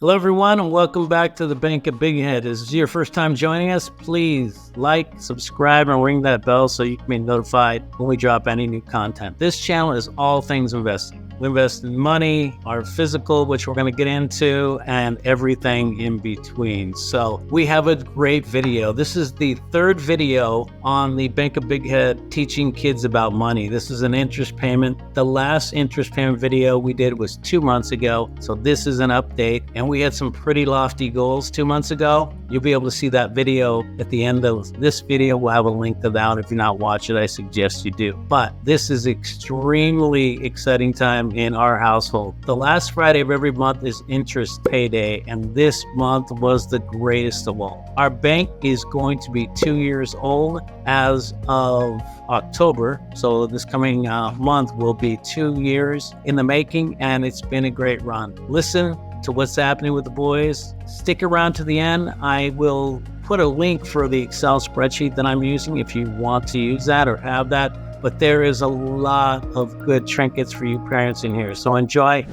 Hello, everyone, and welcome back to the Bank of Big Head. Is this your first time joining us? Please like, subscribe, and ring that bell so you can be notified when we drop any new content. This channel is all things investing. We invest in money, our physical, which we're going to get into, and everything in between. So we have a great video. This is the third video on the Bank of Big Head teaching kids about money. This is an interest payment. The last interest payment video we did was 2 months ago. So this is an update, and we had some pretty lofty goals 2 months ago. You'll be able to see that video at the end of this video. We'll have a link to that. If you're not watching it, I suggest you do. But this is extremely exciting time in our household. The last Friday of every month is interest payday, and this month was the greatest of all. Our bank is going to be 2 years old as of October, so this coming month will be 2 years in the making, and it's been a great run. Listen to what's happening with the boys. Stick around to the end. I will put a link for the Excel spreadsheet that I'm using if you want to use that or have that. But there is a lot of good trinkets for you parents in here, so enjoy.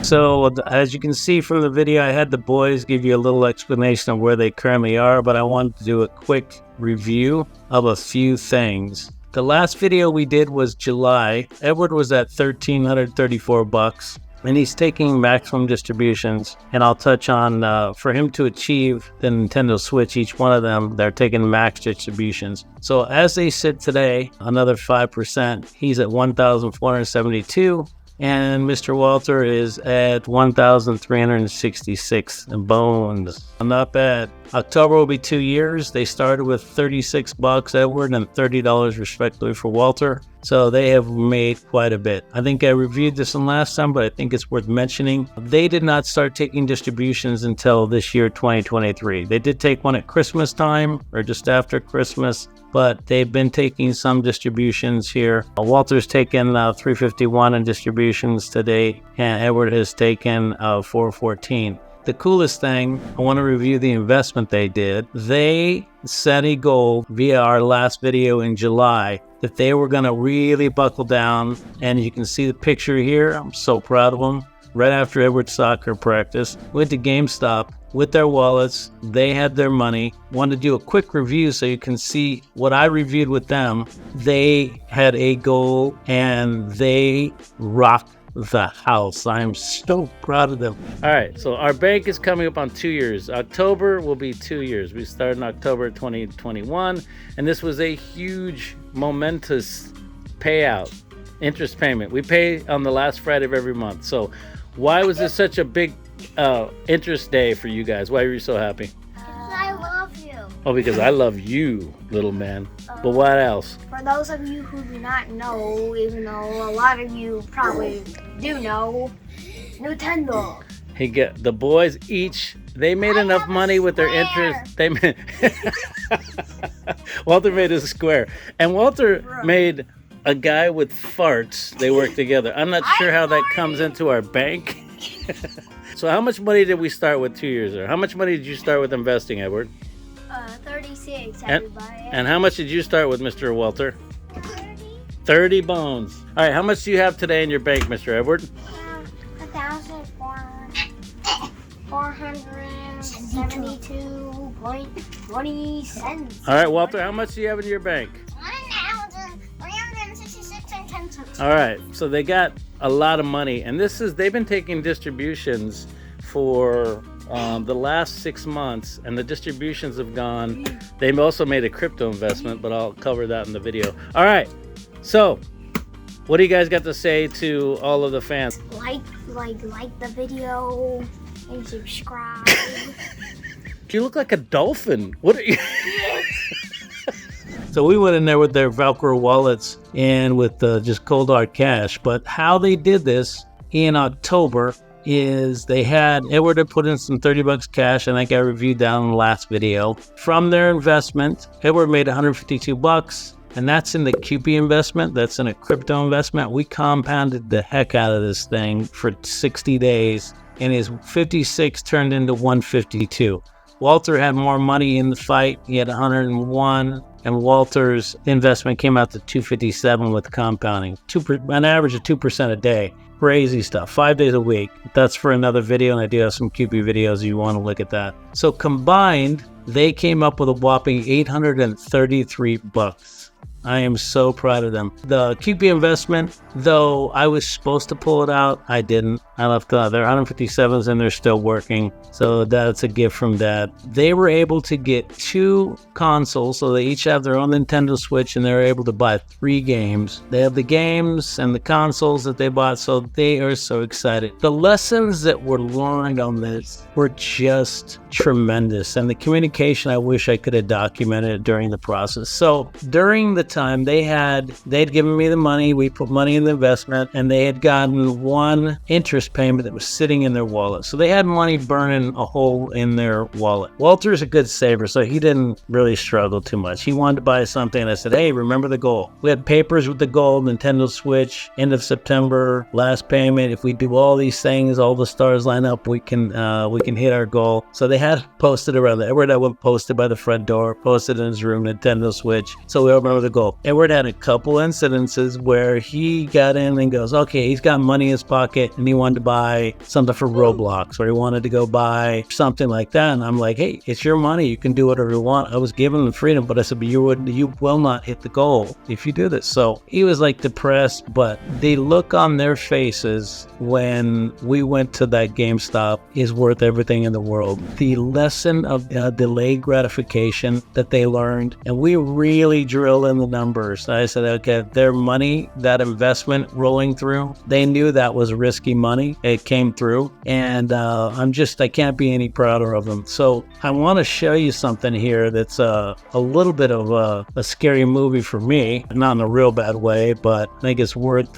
So as you can see from the video, I had the boys give you a little explanation of where they currently are, but I wanted to do a quick review of a few things. The last video we did was July. Edward was at $1,334, and he's taking maximum distributions. And I'll touch on, for him to achieve the Nintendo Switch, each one of them, they're taking max distributions. So as they sit today, another 5%, he's at $1,472. And Mr. Walter is at 1,366 bones. Not bad. October will be 2 years. They started with $36, Edward, and $30 respectively for Walter. So they have made quite a bit. I think I reviewed this one last time, but I think it's worth mentioning. They did not start taking distributions until this year, 2023. They did take one at Christmas time or just after Christmas, but they've been taking some distributions here. Walter's taken 351 in distributions to date, and Edward has taken 414. The coolest thing, I want to review the investment they did. They set a goal via our last video in July that they were going to really buckle down, and you can see the picture here. I'm so proud of them. Right after Edward's soccer practice, went to GameStop with their wallets. They had their money. Wanted to do a quick review so you can see what I reviewed with them. They had a goal, and they rocked the house. I am so proud of them. All right, so our bank is coming up on 2 years. October will be 2 years. We started in October 2021, and this was a huge, momentous payout, interest payment. We pay on the last Friday of every month. So why was this such a big interest day for you guys? Why were you so happy? Because I love you. Oh, because I love you, little man. But what else? For those of you who do not know, even though a lot of you probably do know, Nintendo. The boys each, they made enough money with their interest. They made Walter made a square, and Walter made a guy with farts. They work together. I'm not sure how that comes into our bank. So how much money did we start with 2 years ago? How much money did you start with investing, Edward? 36, everybody. And how much did you start with, Mr. Walter? 30 bones. All right, how much do you have today in your bank, Mr. Edward? 1,472.20 cents. All right, Walter, how much do you have in your bank? 1,366.10 cents. All right, so they got a lot of money, and they've been taking distributions for the last 6 months, and the distributions have gone. They've also made a crypto investment, but I'll cover that in the video. All right, so what do you guys got to say to all of the fans? Like the video and subscribe. You look like a dolphin. What are you? So we went in there with their Velcro wallets and with just cold hard cash. But how they did this in October is they had Edward had put in some $30 cash. I think I reviewed that in the last video. From their investment, Edward made $152, and that's in the QP investment. That's in a crypto investment. We compounded the heck out of this thing for 60 days, and his 56 turned into 152. Walter had more money in the fight. He had 101, and Walter's investment came out to 257 with compounding, an average of 2% a day. Crazy stuff, 5 days a week. That's for another video, and I do have some QP videos if you want to look at that. So combined, they came up with a whopping $833. I am so proud of them. The QP investment, though I was supposed to pull it out, I didn't. I left their 157s and they're still working. So that's a gift from Dad. They were able to get 2 consoles, so they each have their own Nintendo Switch, and they're able to buy 3 games. They have the games and the consoles that they bought, so they are so excited. The lessons that were learned on this were just tremendous, and the communication, I wish I could have documented it during the process. So during the time they'd given me the money, we put money in the investment, and they had gotten 1 interest payment that was sitting in their wallet. So they had money burning a hole in their wallet. Walter's a good saver, so he didn't really struggle too much. He wanted to buy something, and I said, hey, remember the goal. We had papers with the goal, Nintendo Switch, end of September, last payment. If we do all these things, all the stars line up, we can hit our goal. So they had posted around there. Edward had one posted by the front door, posted in his room, Nintendo Switch. So we all remember the goal. Edward had a couple incidences where he got in and goes, okay, he's got money in his pocket, and he wanted to buy something for Roblox, or he wanted to go buy something like that. And I'm like, hey, it's your money. You can do whatever you want. I was giving him freedom, but I said, but you will not hit the goal if you do this. So he was like depressed, but the look on their faces when we went to that GameStop is worth everything in the world. The lesson of delayed gratification that they learned, and we really drill in the numbers. I said, okay, their money, that investment rolling through, they knew that was risky money. It came through, and I can't be any prouder of them. So I want to show you something here that's a little bit of a scary movie for me, not in a real bad way, but I think it's worth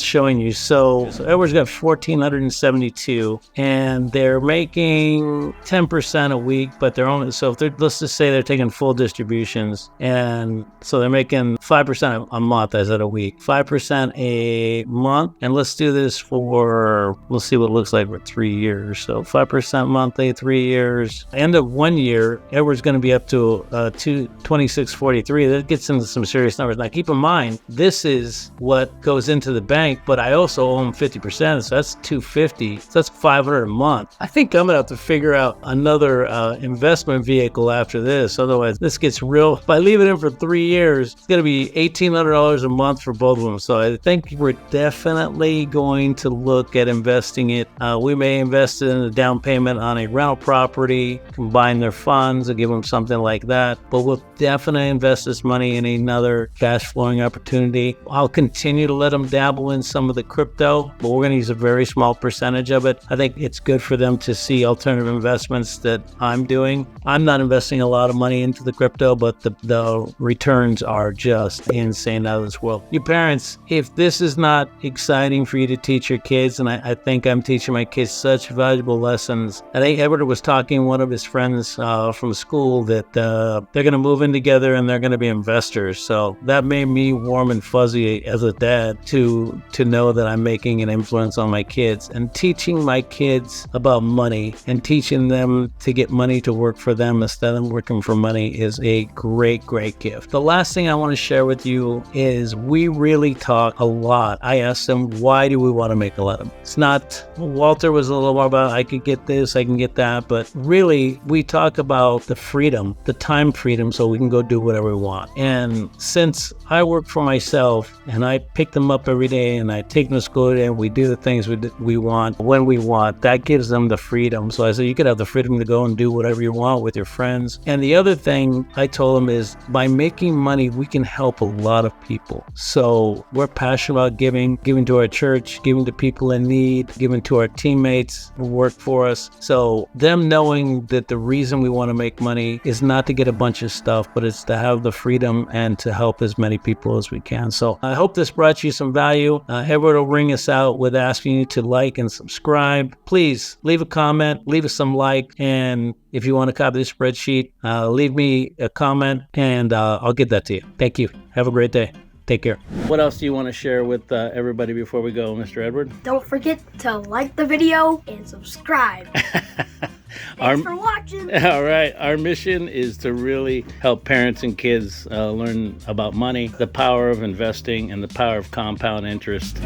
showing you. So Edward's got 1,472, and they're making 10% a week, but they're only, so if they're, let's just say they're taking full distributions, and so they're making 5% a month, as at a week, 5% a month, and let's do this for, we'll see what it looks like for 3 years. So 5% monthly, 3 years. End of 1 year, Edward's going to be up to 226.43. That gets into some serious numbers. Now keep in mind, this is what goes into the bank, but I also owe him 50%, so that's 250. So that's 500 a month. I think I'm gonna have to figure out another investment vehicle after this. Otherwise, this gets real. If I leave it in for 3 years, it's gonna be $1,800 a month for both of them. So I think we're definitely going to look at investing it. We may invest it in a down payment on a rental property, combine their funds and give them something like that. But we'll definitely invest this money in another cash flowing opportunity. I'll continue to let them dabble in some of the crypto, but we're going to use a very small percentage of it. I think it's good for them to see alternative investments that I'm doing. I'm not investing a lot of money into the crypto, but the returns are just insane out of this world. You parents, if this is not exciting for you to teach your kids, and I think I'm teaching my kids such valuable lessons. I think Edward was talking to one of his friends from school that they're going to move in together and they're going to be investors. So that made me warm and fuzzy as a dad to know that I'm making an influence on my kids, and teaching my kids about money and teaching them to get money to work for them instead of working for money is a great gift. The last thing I want to share with you is we really talk a lot. I asked them, why do we want to make a lot of money? It's not, Walter was a little more about, I could get this, I can get that, but really we talk about the freedom, the time freedom, so we can go do whatever we want. And since I work for myself and I pick them up every day and I take them to school and we do the things we want when we want, that gives them the freedom. So I said, you could have the freedom to go and do whatever you want with your friends. And the other thing I told them is, by making money, we can help a lot of people. So we're passionate about giving to our church, giving to people in need, giving to our teammates who work for us. So them knowing that the reason we want to make money is not to get a bunch of stuff, but it's to have the freedom and to help as many people as we can. So I hope this brought you some value. Edward will ring us out with asking you to like and subscribe. Please leave a comment, leave us some like, and if you want to copy the spreadsheet, leave me a comment and I'll get that to you. Thank you. Have a great day. Take care. What else do you want to share with everybody before we go, Mr. Edward? Don't forget to like the video and subscribe. Thanks for watching. All right. Our mission is to really help parents and kids learn about money, the power of investing, and the power of compound interest.